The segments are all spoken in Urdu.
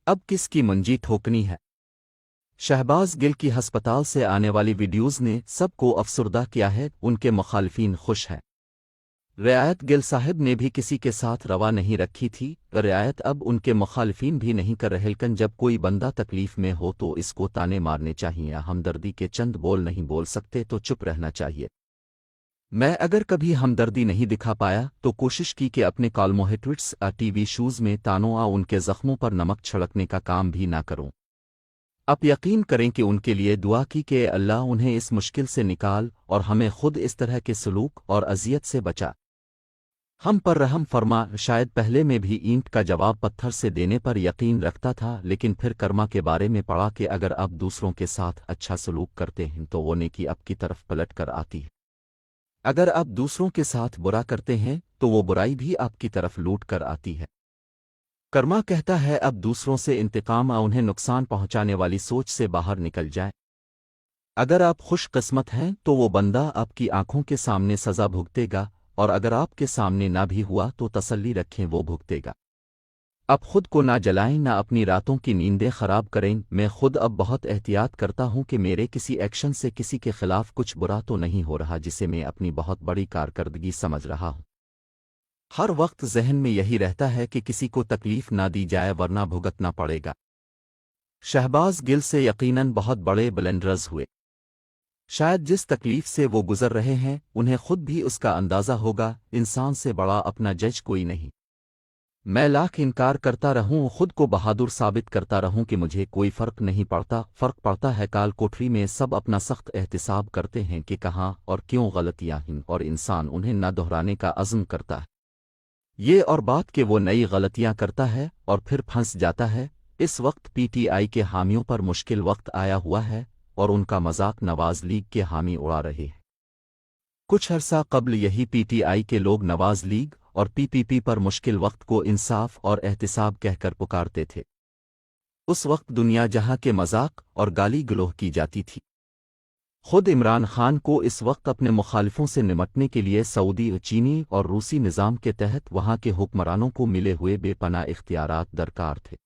اب کس کی منجی ٹھوکنی ہے؟ شہباز گل کی ہسپتال سے آنے والی ویڈیوز نے سب کو افسردہ کیا ہے، ان کے مخالفین خوش ہیں۔ رعایت گل صاحب نے بھی کسی کے ساتھ روا نہیں رکھی تھی، رعایت اب ان کے مخالفین بھی نہیں کر رہے، لیکن جب کوئی بندہ تکلیف میں ہو تو اس کو تانے مارنے چاہیے، ہمدردی کے چند بول نہیں بول سکتے تو چپ رہنا چاہیے۔ میں اگر کبھی ہمدردی نہیں دکھا پایا تو کوشش کی کہ اپنے کالموہیٹوٹس ٹی وی شوز میں تانوں ان کے زخموں پر نمک چھڑکنے کا کام بھی نہ کروں۔ اب یقین کریں کہ ان کے لیے دعا کی کہ اللہ انہیں اس مشکل سے نکال اور ہمیں خود اس طرح کے سلوک اور اذیت سے بچا، ہم پر رحم فرما۔ شاید پہلے میں بھی اینٹ کا جواب پتھر سے دینے پر یقین رکھتا تھا، لیکن پھر کرما کے بارے میں پڑھا کہ اگر آپ دوسروں کے ساتھ اچھا سلوک کرتے ہیں تو وہ نیکی آپ کی طرف پلٹ کر آتی ہے، اگر آپ دوسروں کے ساتھ برا کرتے ہیں تو وہ برائی بھی آپ کی طرف لوٹ کر آتی ہے۔ کرما کہتا ہے اب دوسروں سے انتقام انہیں نقصان پہنچانے والی سوچ سے باہر نکل جائے۔ اگر آپ خوش قسمت ہیں تو وہ بندہ آپ کی آنکھوں کے سامنے سزا بھگتے گا، اور اگر آپ کے سامنے نہ بھی ہوا تو تسلی رکھیں وہ بھگتے گا۔ اب خود کو نہ جلائیں، نہ اپنی راتوں کی نیندیں خراب کریں۔ میں خود اب بہت احتیاط کرتا ہوں کہ میرے کسی ایکشن سے کسی کے خلاف کچھ برا تو نہیں ہو رہا جسے میں اپنی بہت بڑی کارکردگی سمجھ رہا ہوں۔ ہر وقت ذہن میں یہی رہتا ہے کہ کسی کو تکلیف نہ دی جائے ورنہ بھگتنا پڑے گا۔ شہباز گل سے یقیناً بہت بڑے بلنڈرز ہوئے، شاید جس تکلیف سے وہ گزر رہے ہیں انہیں خود بھی اس کا اندازہ ہوگا۔ انسان سے بڑا اپنا جج کوئی نہیں۔ میں لاکھ انکار کرتا رہوں، خود کو بہادر ثابت کرتا رہوں کہ مجھے کوئی فرق نہیں پڑتا، فرق پڑتا ہے کال کوٹری میں سب اپنا سخت احتساب کرتے ہیں کہ کہاں اور کیوں غلطیاں ہیں، اور انسان انہیں نہ دہرانے کا عزم کرتا ہے۔ یہ اور بات کہ وہ نئی غلطیاں کرتا ہے اور پھر پھنس جاتا ہے۔ اس وقت پی ٹی آئی کے حامیوں پر مشکل وقت آیا ہوا ہے اور ان کا مذاق نواز لیگ کے حامی اڑا رہے ہیں۔ کچھ عرصہ قبل یہی پی ٹی آئی کے لوگ نواز لیگ اور پی پی پر مشکل وقت کو انصاف اور احتساب کہہ کر پکارتے تھے۔ اس وقت دنیا جہاں کے مذاق اور گالی گلوہ کی جاتی تھی۔ خود عمران خان کو اس وقت اپنے مخالفوں سے نمٹنے کے لیے سعودی، چینی اور روسی نظام کے تحت وہاں کے حکمرانوں کو ملے ہوئے بے پناہ اختیارات درکار تھے۔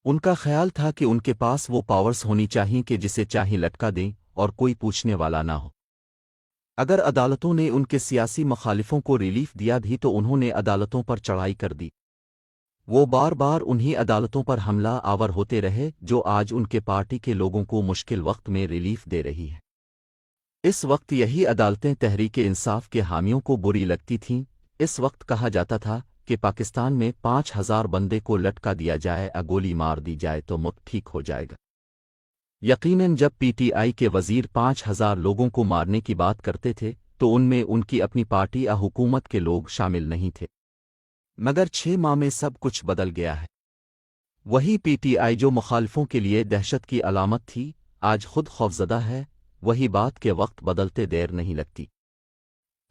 ان کا خیال تھا کہ ان کے پاس وہ پاورز ہونی چاہئیں کہ جسے چاہیں لٹکا دیں اور کوئی پوچھنے والا نہ ہو۔ اگر عدالتوں نے ان کے سیاسی مخالفوں کو ریلیف دیا بھی تو انہوں نے عدالتوں پر چڑھائی کر دی، وہ بار بار انہی عدالتوں پر حملہ آور ہوتے رہے جو آج ان کے پارٹی کے لوگوں کو مشکل وقت میں ریلیف دے رہی ہے۔ اس وقت یہی عدالتیں تحریک انصاف کے حامیوں کو بری لگتی تھیں۔ اس وقت کہا جاتا تھا کہ پاکستان میں 5000 بندے کو لٹکا دیا جائے، گولی مار دی جائے تو مت ٹھیک ہو جائے گا۔ یقیناً جب پی ٹی آئی کے وزیر 5000 لوگوں کو مارنے کی بات کرتے تھے تو ان میں ان کی اپنی پارٹی حکومت کے لوگ شامل نہیں تھے، مگر 6 ماہ میں سب کچھ بدل گیا ہے۔ وہی پی ٹی آئی جو مخالفوں کے لیے دہشت کی علامت تھی آج خود خوفزدہ ہے۔ وہی بات کے وقت بدلتے دیر نہیں لگتی،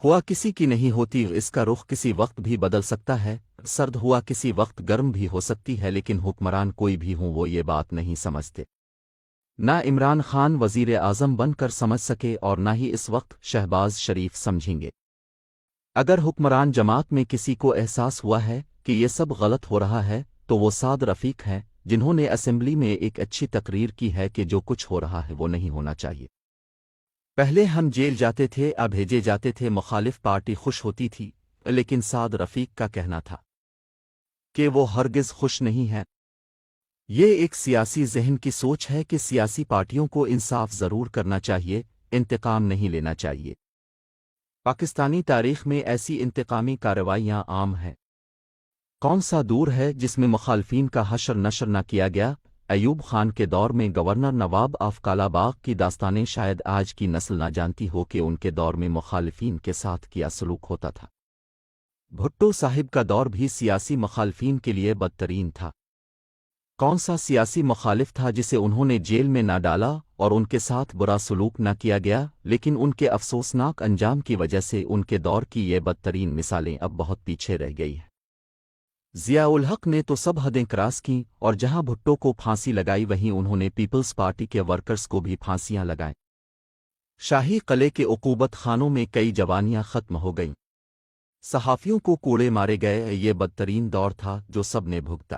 ہوا کسی کی نہیں ہوتی، اس کا رخ کسی وقت بھی بدل سکتا ہے، سرد ہوا کسی وقت گرم بھی ہو سکتی ہے، لیکن حکمران کوئی بھی ہوں وہ یہ بات نہیں سمجھتے۔ نہ عمران خان وزیر اعظم بن کر سمجھ سکے اور نہ ہی اس وقت شہباز شریف سمجھیں گے۔ اگر حکمران جماعت میں کسی کو احساس ہوا ہے کہ یہ سب غلط ہو رہا ہے تو وہ سعد رفیق ہیں، جنہوں نے اسمبلی میں ایک اچھی تقریر کی ہے کہ جو کچھ ہو رہا ہے وہ نہیں ہونا چاہیے۔ پہلے ہم جیل جاتے تھے، اب بھیجے جاتے تھے، مخالف پارٹی خوش ہوتی تھی، لیکن سعد رفیق کا کہنا تھا کہ وہ ہرگز خوش نہیں ہے۔ یہ ایک سیاسی ذہن کی سوچ ہے کہ سیاسی پارٹیوں کو انصاف ضرور کرنا چاہیے، انتقام نہیں لینا چاہیے۔ پاکستانی تاریخ میں ایسی انتقامی کارروائیاں عام ہیں۔ کون سا دور ہے جس میں مخالفین کا حشر نشر نہ کیا گیا؟ ایوب خان کے دور میں governor Nawab of Kala Bagh کی داستانیں شاید آج کی نسل نہ جانتی ہو کہ ان کے دور میں مخالفین کے ساتھ کیا سلوک ہوتا تھا۔ بھٹو صاحب کا دور بھی سیاسی مخالفین کے لیے بدترین تھا۔ کون سا سیاسی مخالف تھا جسے انہوں نے جیل میں نہ ڈالا اور ان کے ساتھ برا سلوک نہ کیا گیا؟ لیکن ان کے افسوسناک انجام کی وجہ سے ان کے دور کی یہ بدترین مثالیں اب بہت پیچھے رہ گئی ہیں۔ ضیاء الحق نے تو سب حدیں کراس کیں، اور جہاں بھٹو کو پھانسی لگائی وہیں انہوں نے پیپلز پارٹی کے ورکرز کو بھی پھانسیاں لگائیں۔ شاہی قلعے کے عقوبت خانوں میں کئی جوانیاں ختم ہو گئیں، صحافیوں کو کوڑے مارے گئے۔ یہ بدترین دور تھا جو سب نے بھگتا۔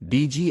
DG